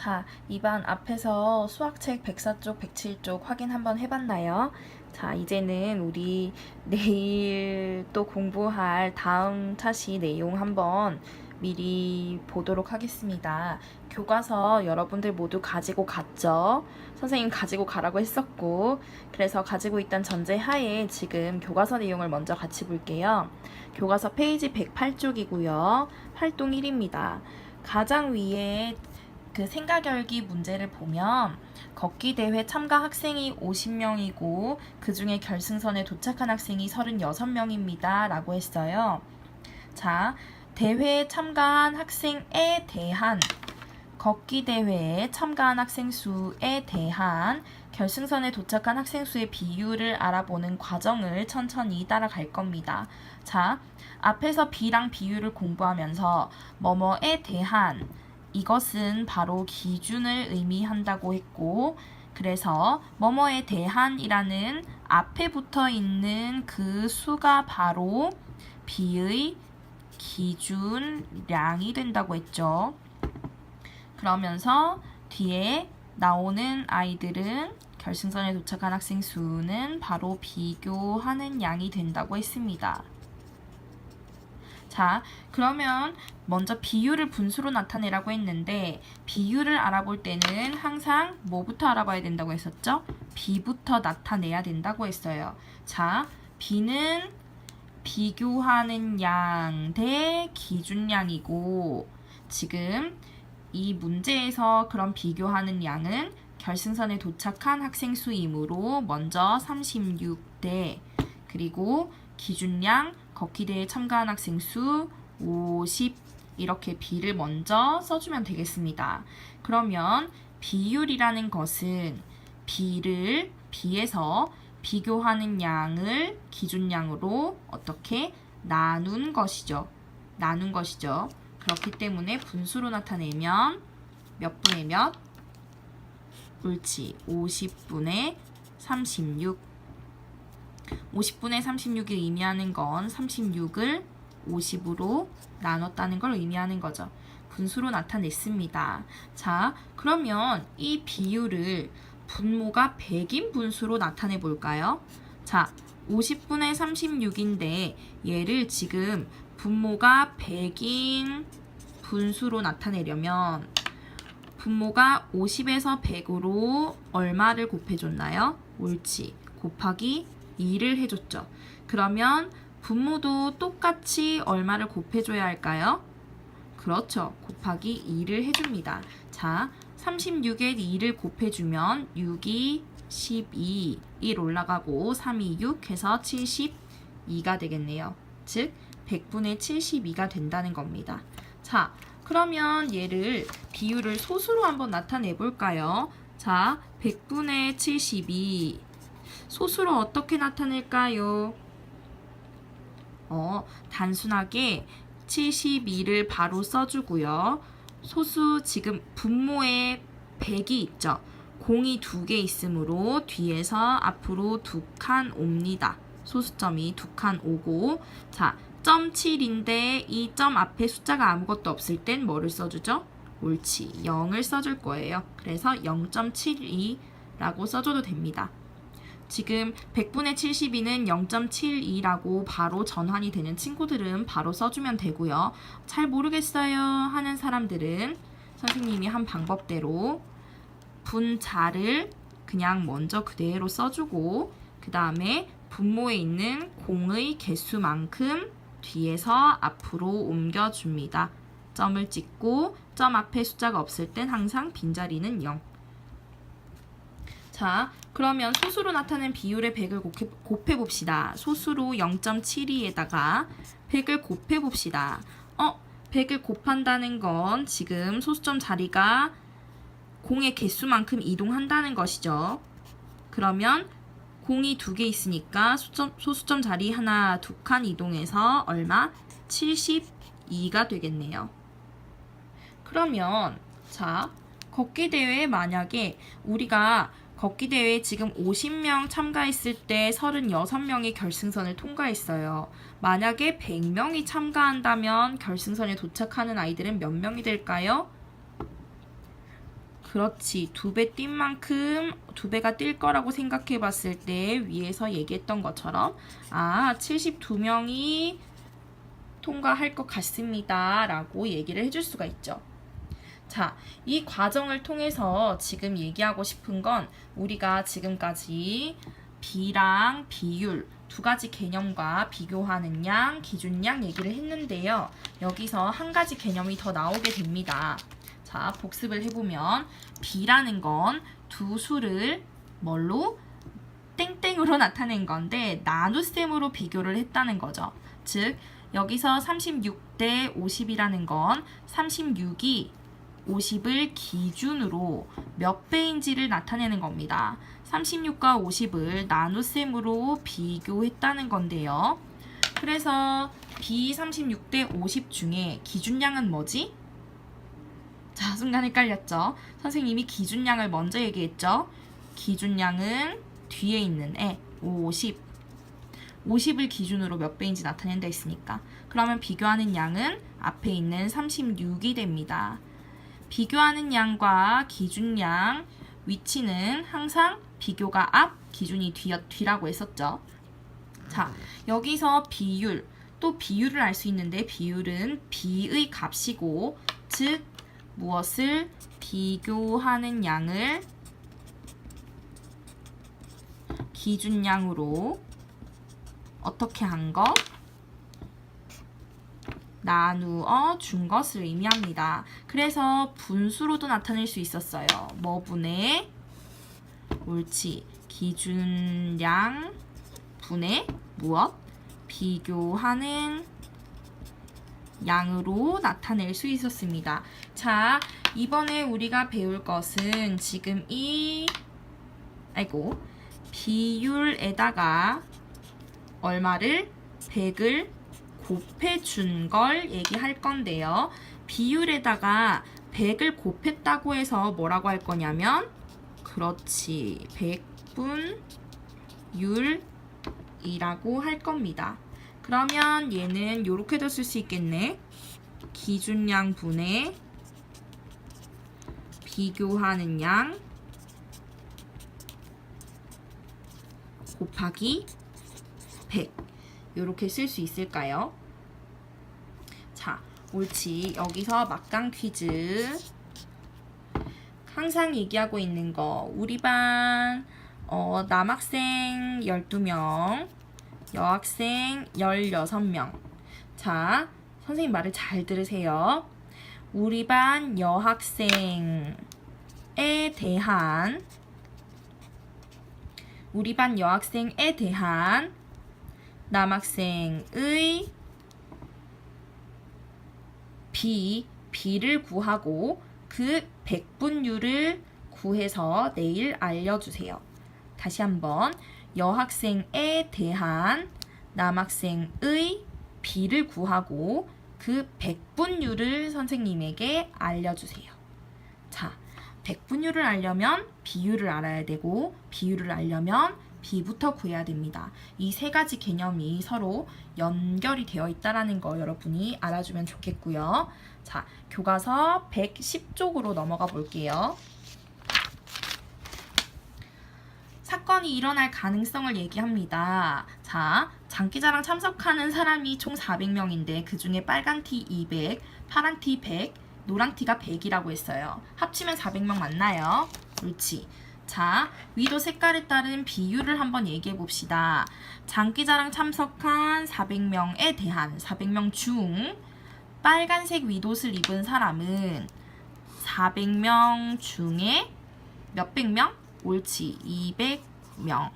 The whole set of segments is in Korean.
자, 이반 앞에서 수학책 104쪽, 107쪽 확인 한번 해봤나요? 자, 이제는 우리 내일 또 공부할 다음 차시 내용 한번 미리 보도록 하겠습니다. 교과서 여러분들 모두 가지고 갔죠? 선생님 가지고 가라고 했었고, 그래서 가지고 있던 전제 하에 지금 교과서 내용을 먼저 같이 볼게요. 교과서 페이지 108쪽이고요. 활동 1입니다. 가장 위에 그 생가결기 문제를 보면 걷기 대회 참가 학생이 50명이고 그 중에 결승선에 도착한 학생이 36명입니다. 라고 했어요. 자, 대회에 참가한 학생에 대한 걷기 대회에 참가한 학생 수에 대한 결승선에 도착한 학생 수의 비율을 알아보는 과정을 천천히 따라갈 겁니다. 자, 앞에서 B랑 비율을 공부하면서 뭐뭐에 대한 이것은 바로 기준을 의미한다고 했고, 그래서 뭐뭐에 대한이라는 앞에 붙어 있는 그 수가 바로 B의 기준량이 된다고 했죠. 그러면서 뒤에 나오는 아이들은 결승선에 도착한 학생 수는 바로 비교하는 양이 된다고 했습니다. 자, 그러면 먼저 비율을 분수로 나타내라고 했는데 비율을 알아볼 때는 항상 뭐부터 알아봐야 된다고 했었죠? B부터 나타내야 된다고 했어요. 자, B는 비교하는 양 대 기준량이고 지금 이 문제에서 그런 비교하는 양은 결승선에 도착한 학생 수이므로 먼저 36대 그리고 기준량 걷기 대회에 참가한 학생 수 50 이렇게 B를 먼저 써주면 되겠습니다. 그러면 비율이라는 것은 B에서 비교하는 양을 기준량으로 어떻게 나눈 것이죠. 그렇기 때문에 분수로 나타내면 몇 분의 몇? 옳지. 50분의 36. 50분의 36이 의미하는 건 36을 50으로 나눴다는 걸 의미하는 거죠. 분수로 나타냈습니다. 자, 그러면 이 비율을 분모가 100인 분수로 나타내 볼까요? 자, 50분의 36인데 얘를 지금 분모가 100인 분수로 나타내려면 분모가 50에서 100으로 얼마를 곱해줬나요? 옳지. 곱하기 2를 해줬죠. 그러면 분모도 똑같이 얼마를 곱해줘야 할까요? 그렇죠. 곱하기 2를 해줍니다. 자, 36에 2를 곱해주면 6이 12, 1 올라가고 3이 6 해서 72가 되겠네요. 즉 100분의 72가 된다는 겁니다. 자, 그러면 얘를 비율을 소수로 한번 나타내 볼까요? 자, 100분의 72 소수로 어떻게 나타낼까요? 단순하게 72를 바로 써주고요. 소수 지금 분모에 100이 있죠. 공이 2개 있으므로 뒤에서 앞으로 2칸 옵니다. 소수점이 2칸 오고 자, 0.7인데 이 점 앞에 숫자가 아무것도 없을 땐 뭐를 써주죠? 옳지, 0을 써줄 거예요. 그래서 0.72라고 써줘도 됩니다. 지금 100분의 72는 0.72라고 바로 전환이 되는 친구들은 바로 써주면 되고요. 잘 모르겠어요 하는 사람들은 선생님이 한 방법대로 분자를 그냥 먼저 그대로 써주고 그 다음에 분모에 있는 공의 개수만큼 뒤에서 앞으로 옮겨줍니다. 점을 찍고 점 앞에 숫자가 없을 땐 항상 빈자리는 0. 자, 그러면 소수로 나타낸 비율의 100을 곱해봅시다. 소수로 0.72에다가 100을 곱해봅시다. 100을 곱한다는 건 지금 소수점 자리가 공의 개수만큼 이동한다는 것이죠. 그러면 공이 2개 있으니까 소수점 자리 하나 2칸 이동해서 얼마? 72가 되겠네요. 그러면 자, 걷기 대회에 만약에 우리가 걷기 대회에 지금 50명 참가했을 때 36명이 결승선을 통과했어요. 만약에 100명이 참가한다면 결승선에 도착하는 아이들은 몇 명이 될까요? 그렇지. 2배 뛴 만큼 2배가 뛸 거라고 생각해 봤을 때 위에서 얘기했던 것처럼 72명이 통과할 것 같습니다. 라고 얘기를 해줄 수가 있죠. 자, 이 과정을 통해서 지금 얘기하고 싶은 건 우리가 지금까지 비랑 비율 두 가지 개념과 비교하는 양, 기준양 얘기를 했는데요. 여기서 한 가지 개념이 더 나오게 됩니다. 자, 복습을 해보면 비라는 건 두 수를 뭘로? 땡땡으로 나타낸 건데 나눗셈으로 비교를 했다는 거죠. 즉, 여기서 36대 50이라는 건 36이 50을 기준으로 몇 배인지를 나타내는 겁니다. 36과 50을 나눗셈으로 비교했다는 건데요. 그래서 B36대 50 중에 기준량은 뭐지? 자, 순간 헷갈렸죠? 선생님이 기준량을 먼저 얘기했죠? 기준량은 뒤에 있는 50. 50을 기준으로 몇 배인지 나타낸다 했으니까. 그러면 비교하는 양은 앞에 있는 36이 됩니다. 비교하는 양과 기준양 위치는 항상 비교가 앞, 기준이 뒤라고 했었죠. 자, 여기서 비율, 또 비율을 알 수 있는데 비율은 비의 값이고, 즉 무엇을 비교하는 양을 기준양으로 어떻게 한 것? 나누어 준 것을 의미합니다. 그래서 분수로도 나타낼 수 있었어요. 뭐 분의? 옳지. 기준량 분의 무엇? 비교하는 양으로 나타낼 수 있었습니다. 자, 이번에 우리가 배울 것은 지금 비율에다가 얼마를? 100을 곱해준 걸 얘기할 건데요. 비율에다가 100을 곱했다고 해서 뭐라고 할 거냐면, 그렇지, 100분율이라고 할 겁니다. 그러면 얘는 이렇게도 쓸 수 있겠네. 기준량 분의 비교하는 양 곱하기 100. 이렇게 쓸 수 있을까요? 자, 옳지. 여기서 막강 퀴즈. 항상 얘기하고 있는 거. 우리 반 남학생 12명, 여학생 16명. 자, 선생님 말을 잘 들으세요. 우리 반 여학생에 대한 남학생의 비를 구하고 그 백분율을 구해서 내일 알려주세요. 다시 한번, 여학생에 대한 남학생의 비를 구하고 그 백분율을 선생님에게 알려주세요. 자, 백분율을 알려면 비율을 알아야 되고, 비율을 알려면 비부터 구해야 됩니다. 이 세 가지 개념이 서로 연결이 되어 있다는 거 여러분이 알아주면 좋겠고요. 자, 교과서 110쪽으로 넘어가 볼게요. 사건이 일어날 가능성을 얘기합니다. 자, 장기자랑 참석하는 사람이 총 400명인데 그 중에 빨간 티 200, 파란 티 100, 노란 티가 100이라고 했어요. 합치면 400명 맞나요? 옳지. 자, 위도 색깔에 따른 비율을 한번 얘기해 봅시다. 장기자랑 참석한 400명에 대한 400명 중 빨간색 위옷을 입은 사람은 400명 중에 몇백 명? 옳지. 200명.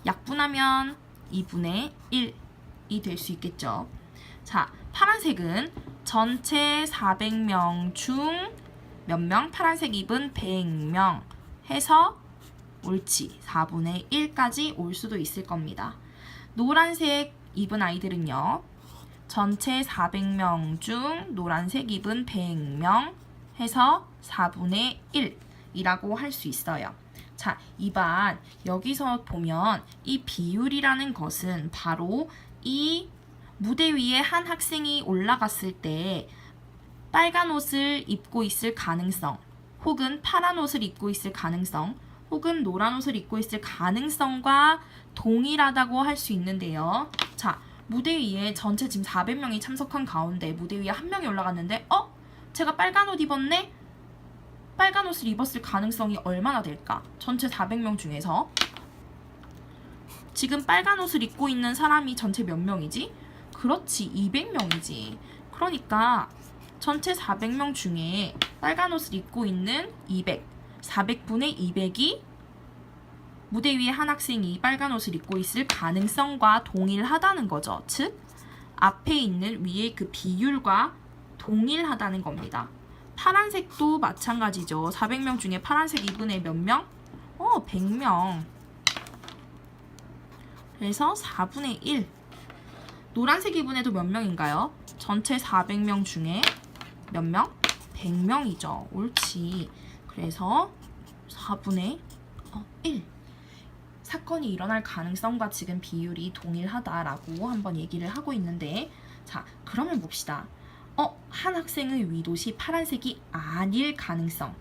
약분하면 2분의 1이 될 수 있겠죠. 자, 파란색은 전체 400명 중 몇 명? 파란색 입은 100명 해서 옳지. 4분의 1까지 올 수도 있을 겁니다. 노란색 입은 아이들은요. 전체 400명 중 노란색 입은 100명 해서 4분의 1이라고 할 수 있어요. 자, 2번 여기서 보면 이 비율이라는 것은 바로 이 무대 위에 한 학생이 올라갔을 때 빨간 옷을 입고 있을 가능성, 혹은 파란 옷을 입고 있을 가능성, 혹은 노란 옷을 입고 있을 가능성과 동일하다고 할 수 있는데요. 자, 무대 위에 전체 지금 400명이 참석한 가운데 무대 위에 한 명이 올라갔는데 제가 빨간 옷 입었네? 빨간 옷을 입었을 가능성이 얼마나 될까? 전체 400명 중에서 지금 빨간 옷을 입고 있는 사람이 전체 몇 명이지? 그렇지, 200명이지. 그러니까 전체 400명 중에 빨간 옷을 입고 있는 200, 400분의 200이 무대 위에 한 학생이 빨간 옷을 입고 있을 가능성과 동일하다는 거죠. 즉, 앞에 있는 위의 그 비율과 동일하다는 겁니다. 파란색도 마찬가지죠. 400명 중에 파란색 2분의 몇 명? 100명. 그래서 4분의 1. 노란색 2분의도 몇 명인가요? 전체 400명 중에 몇 명? 100명이죠. 옳지. 그래서 4분의 1. 사건이 일어날 가능성과 지금 비율이 동일하다라고 한번 얘기를 하고 있는데, 자, 그러면 봅시다. 한 학생의 위도시 파란색이 아닐 가능성.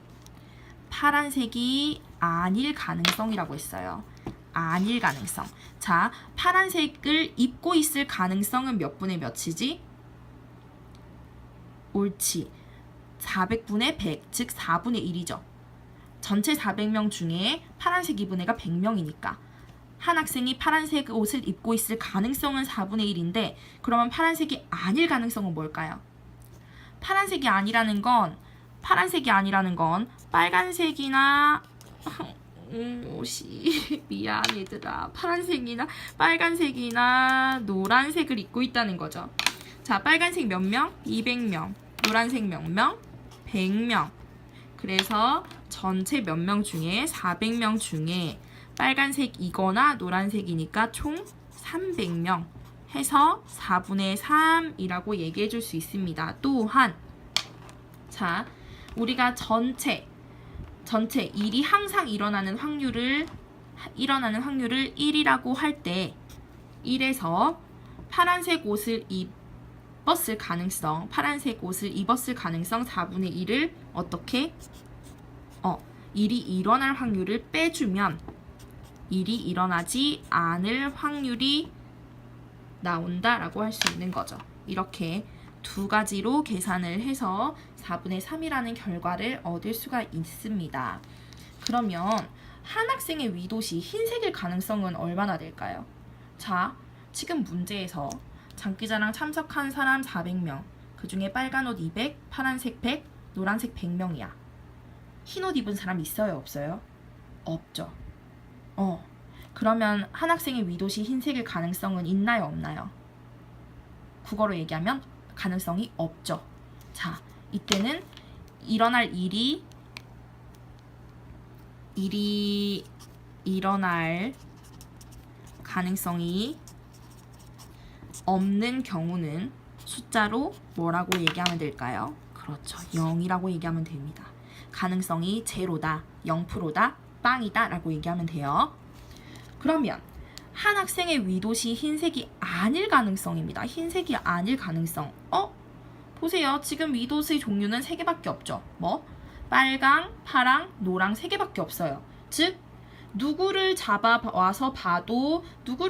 파란색이 아닐 가능성이라고 했어요. 아닐 가능성. 자, 파란색을 입고 있을 가능성은 몇 분의 몇이지? 옳지. 400분의 100, 즉 4분의 1이죠. 전체 400명 중에 파란색 2분의가 100명이니까 한 학생이 파란색 옷을 입고 있을 가능성은 4분의 1인데, 그러면 파란색이 아닐 가능성은 뭘까요? 파란색이 아니라는 건 빨간색이나 옷이 미안 얘들아, 파란색이나 빨간색이나 노란색을 입고 있다는 거죠. 자, 빨간색 몇 명? 200명. 노란색 몇 명? 100명. 그래서 전체 몇 명 중에 400명 중에 빨간색이거나 노란색이니까 총 300명 해서 4분의 3이라고 얘기해 줄 수 있습니다. 또한 자, 우리가 전체 일이 항상 일어나는 확률을 1이라고 할 때 1에서 파란색 옷을 입었을 가능성 4분의 1을 어떻게? 일이 일어날 확률을 빼주면 일이 일어나지 않을 확률이 나온다라고 할 수 있는 거죠. 이렇게 두 가지로 계산을 해서 4분의 3이라는 결과를 얻을 수가 있습니다. 그러면 한 학생의 위도시 흰색일 가능성은 얼마나 될까요? 자, 지금 문제에서 장기자랑 참석한 사람 400명, 그 중에 빨간 옷 200, 파란색 100, 노란색 100명이야. 흰 옷 입은 사람 있어요, 없어요? 없죠. 그러면 한 학생의 위도시 흰색일 가능성은 있나요, 없나요? 국어로 얘기하면 가능성이 없죠. 자, 이때는 일어날 일이 일어날 가능성이 없는 경우는 숫자로 뭐라고 얘기하면 될까요? 그렇죠. 0이라고 얘기하면 됩니다. 가능성이 제로다, 0%다, 빵이다 라고 얘기하면 돼요. 그러면 한 학생의 위도시 흰색이 아닐 가능성입니다. 흰색이 아닐 가능성. 보세요. 지금 위도의 종류는 3개밖에 없죠. 뭐? 빨강, 파랑, 노랑 3개밖에 없어요. 즉, 누구를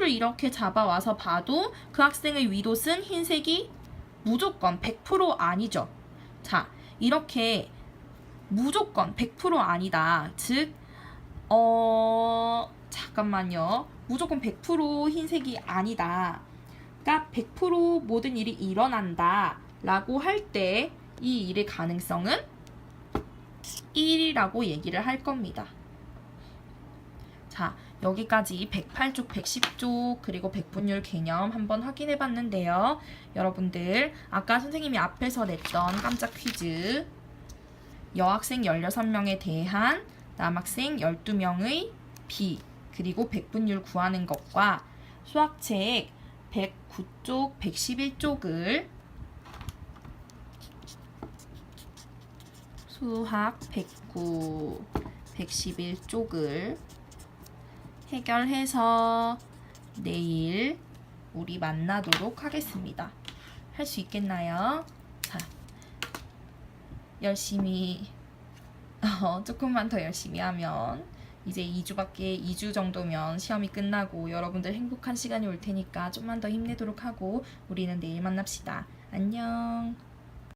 이렇게 잡아와서 봐도 그 학생의 위도는 흰색이 무조건 100% 아니죠. 자, 이렇게 무조건 100% 아니다. 즉, 잠깐만요. 무조건 100% 흰색이 아니다. 그러니까 100% 모든 일이 일어난다 라고 할 때 이 일의 가능성은 1이라고 얘기를 할 겁니다. 자, 여기까지 108쪽, 110쪽, 그리고 백분율 개념 한번 확인해 봤는데요. 여러분들, 아까 선생님이 앞에서 냈던 깜짝 퀴즈, 여학생 16명에 대한 남학생 12명의 비, 그리고 백분율 구하는 것과 수학책 109쪽, 111쪽을 수학 109, 111쪽을 해결해서 내일 우리 만나도록 하겠습니다. 할 수 있겠나요? 자, 열심히 조금만 더 열심히 하면 이제 2주 정도면 시험이 끝나고 여러분들 행복한 시간이 올 테니까 좀만 더 힘내도록 하고 우리는 내일 만납시다. 안녕.